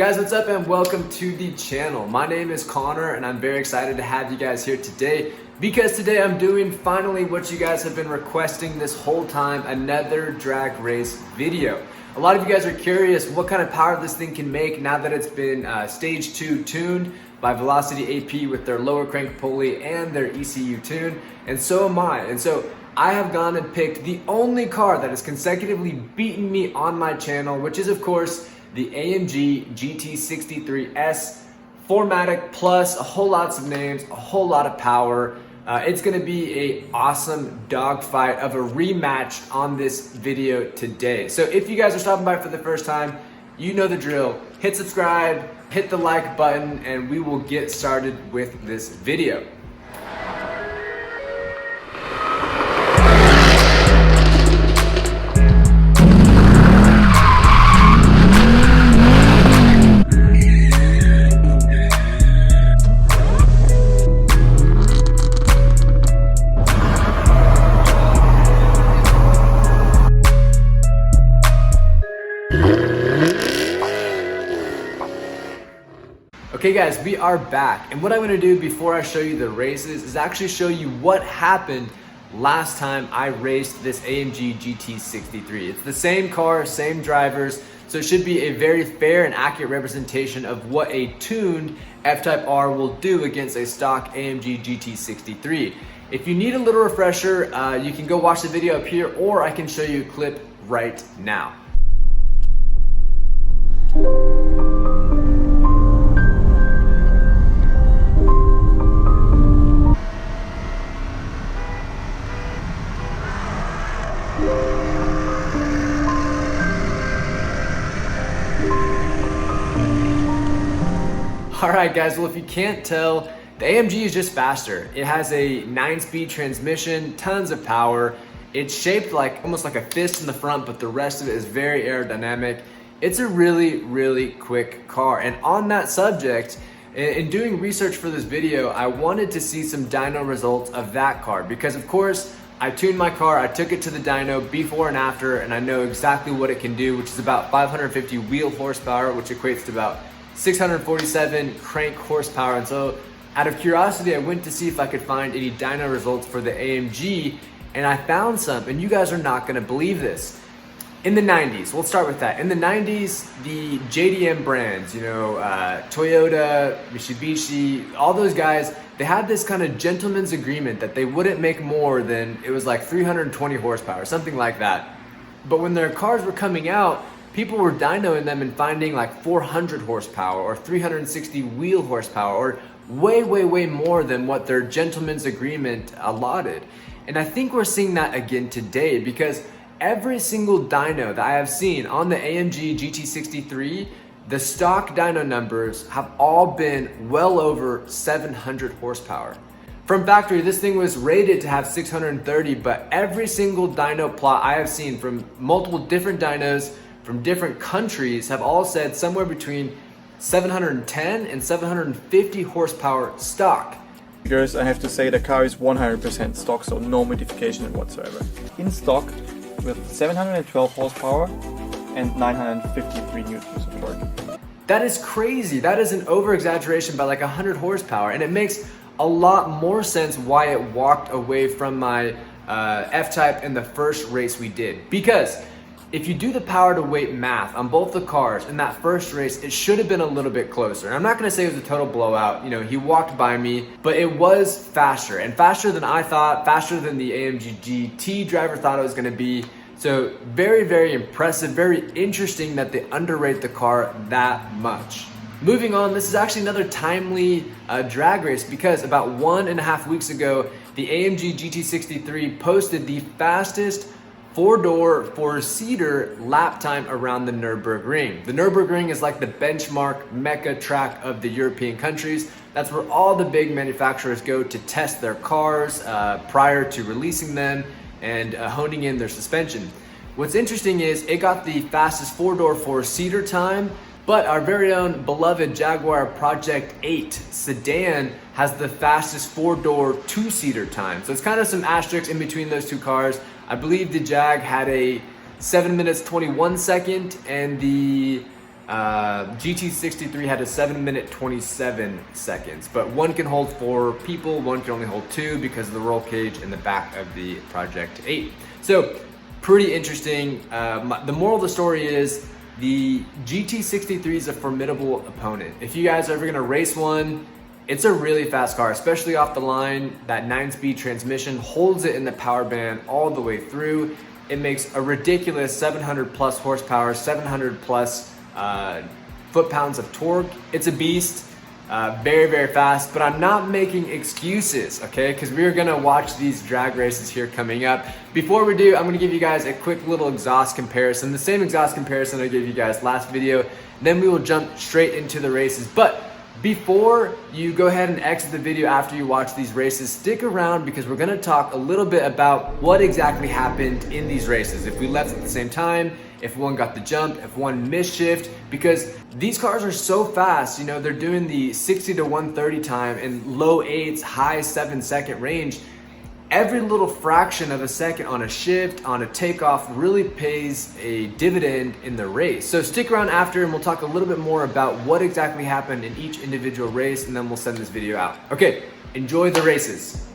Guys, what's up and welcome to the channel. My name is Connor and I'm very excited to have you guys here today because today I'm doing finally what you guys have been requesting this whole time, another drag race video. A lot of you guys are curious what kind of power this thing can make now that it's been stage 2 tuned by VelocityAP with their lower crank pulley and their ECU tune, and so am I. And so I have gone and picked the only car that has consecutively beaten me on my channel, which is of course the AMG GT63 S 4MATIC Plus, a whole lots of names, a whole lot of power. It's gonna be a awesome dogfight of a rematch on this video today. So if you guys are stopping by for the first time, you know the drill. Hit subscribe, hit the like button, and we will get started with this video. Okay guys, we are back, and what I'm going to do before I show you the races is actually show you what happened last time I raced this AMG GT63. It's the same car, same drivers, so it should be a very fair and accurate representation of what a tuned F-Type R will do against a stock AMG GT63. If you need a little refresher, you can go watch the video up here, or I can show you a clip right now. Alright guys, well if you can't tell, the AMG is just faster. It has a 9-speed transmission, tons of power. It's shaped like almost like a fist in the front, but the rest of it is very aerodynamic. It's a really quick car. And on that subject, in doing research for this video, I wanted to see some dyno results of that car because of course, I tuned my car, I took it to the dyno before and after, and I know exactly what it can do, which is about 550 wheel horsepower, which equates to about 647 crank horsepower. And so out of curiosity, I went to see if I could find any dyno results for the AMG, and I found some, and you guys are not gonna believe this. In the 90s, we'll start with that. In the 90s, the JDM brands, Toyota, Mitsubishi, all those guys, they had this kind of gentleman's agreement that they wouldn't make more than, it was like 320 horsepower, something like that. But when their cars were coming out, people were dynoing them and finding like 400 horsepower or 360 wheel horsepower or way more than what their gentleman's agreement allotted. And I think we're seeing that again today because every single dyno that I have seen on the AMG GT63, the stock dyno numbers have all been well over 700 horsepower. From factory, this thing was rated to have 630, but every single dyno plot I have seen from multiple different dynos from different countries have all said somewhere between 710 and 750 horsepower stock. Because I have to say the car is 100% stock, so no modification whatsoever. In stock with 712 horsepower and 953 newtons of torque. That is crazy. That is an over-exaggeration by like 100 horsepower, and it makes a lot more sense why it walked away from my F-Type in the first race we did. Because if you do the power to weight math on both the cars in that first race, it should have been a little bit closer. And I'm not gonna say it was a total blowout, he walked by me, but it was faster and faster than I thought, faster than the AMG GT driver thought it was gonna be. So very impressive, very interesting that they underrate the car that much. Moving on, this is actually another timely drag race because about 1.5 weeks ago, the AMG GT63 posted the fastest 4-door, 4-seater lap time around the Nurburgring. The Nurburgring is like the benchmark mecca track of the European countries. That's where all the big manufacturers go to test their cars prior to releasing them and honing in their suspension. What's interesting is it got the fastest 4-door, 4-seater time, but our very own beloved Jaguar Project 8 sedan has the fastest 4-door, 2-seater time. So it's kind of some asterisks in between those two cars. I believe the Jag had a 7 minutes 21 second and the GT63 had a 7-minute 27 seconds, but one can hold 4 people, one can only hold 2 because of the roll cage in the back of the Project 8. So pretty interesting. The moral of the story is the GT63 is a formidable opponent. If you guys are ever gonna race one, it's a really fast car, especially off the line. That 9-speed transmission holds it in the power band all the way through. It makes a ridiculous 700 plus horsepower, 700 plus foot-pounds of torque. It's a beast, very, very fast, but I'm not making excuses, okay? Because we're gonna watch these drag races here coming up. Before we do, I'm gonna give you guys a quick little exhaust comparison, the same exhaust comparison I gave you guys last video, then we will jump straight into the races. But before you go ahead and exit the video after you watch these races, stick around because we're gonna talk a little bit about what exactly happened in these races. If we left at the same time, if one got the jump, if one missed shift, because these cars are so fast, you know, they're doing the 60 to 130 time in low 8s, high 7-second range. Every little fraction of a second on a shift, on a takeoff really pays a dividend in the race. So stick around after and we'll talk a little bit more about what exactly happened in each individual race, and then we'll send this video out. Okay, enjoy the races.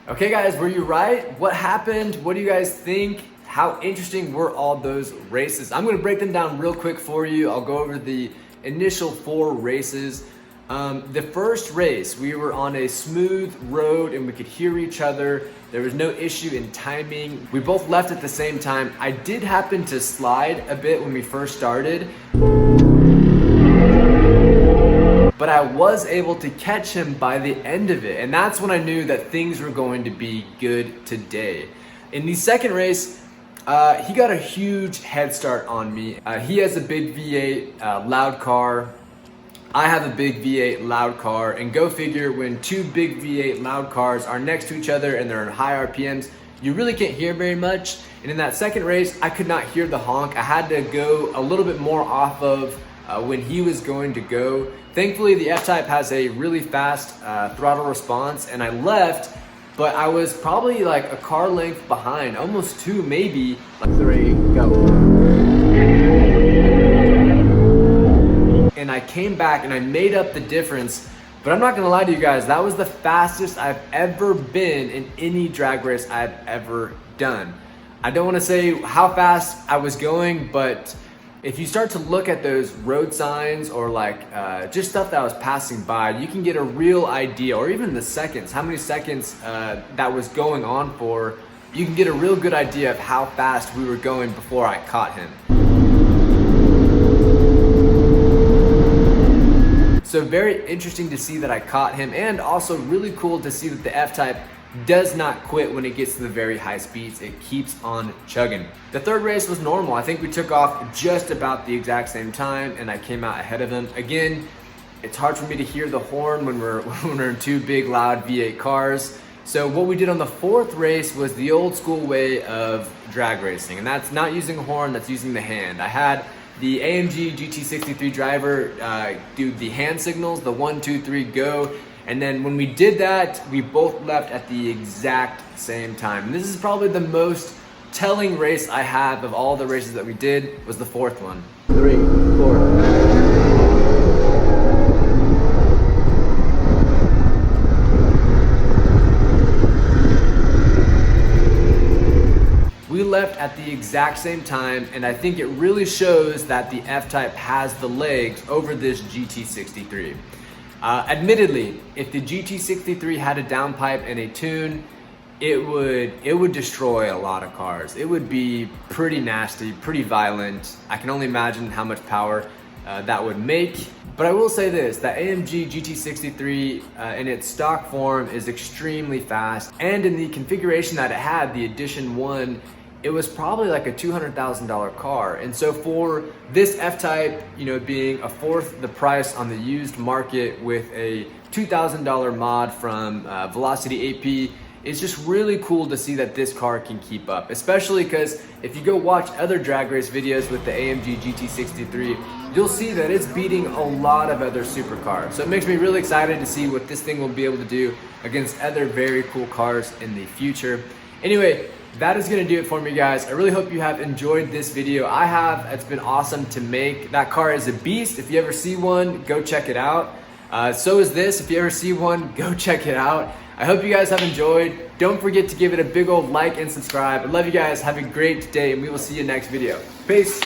Okay guys, were you right? What happened? What do you guys think? How interesting were all those races? I'm gonna break them down real quick for you. I'll go over the initial 4 races. The first race, we were on a smooth road and we could hear each other. There was no issue in timing. We both left at the same time. I did happen to slide a bit when we first started, but I was able to catch him by the end of it. And that's when I knew that things were going to be good today. In the second race, he got a huge head start on me. He has a big V8 loud car. I have a big V8 loud car, and go figure, when two big V8 loud cars are next to each other and they're in high RPMs, you really can't hear very much. And in that second race, I could not hear the honk. I had to go a little bit more off of when he was going to go. Thankfully, the F-Type has a really fast throttle response, and I left, but I was probably like a car length behind, almost two maybe. 3, go. And I came back and I made up the difference, but I'm not gonna lie to you guys, that was the fastest I've ever been in any drag race I've ever done. I don't wanna say how fast I was going, but if you start to look at those road signs or like just stuff that was passing by, you can get a real idea, or even the seconds, how many seconds that was going on for, you can get a real good idea of how fast we were going before I caught him. So very interesting to see that I caught him, and also really cool to see that the F-Type does not quit when it gets to the very high speeds. It keeps on chugging. The third race was normal. I think we took off just about the exact same time, and I came out ahead of him. Again, it's hard for me to hear the horn when we're in two big loud V8 cars. So what we did on the fourth race was the old school way of drag racing, and that's not using a horn, that's using the hand. I had the AMG GT63 driver do the hand signals, the 1, 2, 3, go. And then when we did that, we both left at the exact same time. And this is probably the most telling race I have of all the races that we did, was the fourth one. 3, 4. We left at the exact same time, and I think it really shows that the F-Type has the legs over this GT63. Admittedly, if the GT63 had a downpipe and a tune, it would destroy a lot of cars. It would be pretty nasty, pretty violent. I can only imagine how much power that would make. But I will say this, that AMG GT63 in its stock form is extremely fast, and in the configuration that it had, the Edition 1, it was probably like a $200,000 car. And so for this F-Type, you know, being a fourth the price on the used market with a $2,000 mod from VelocityAP, it's just really cool to see that this car can keep up, especially because if you go watch other drag race videos with the AMG GT63, you'll see that it's beating a lot of other supercars. So it makes me really excited to see what this thing will be able to do against other very cool cars in the future. Anyway, that is gonna do it for me, guys. I really hope you have enjoyed this video. I have. It's been awesome to make. That car is a beast. If you ever see one, go check it out. So is this. If you ever see one, go check it out. I hope you guys have enjoyed. Don't forget to give it a big old like and subscribe. I love you guys. Have a great day, and we will see you next video. Peace.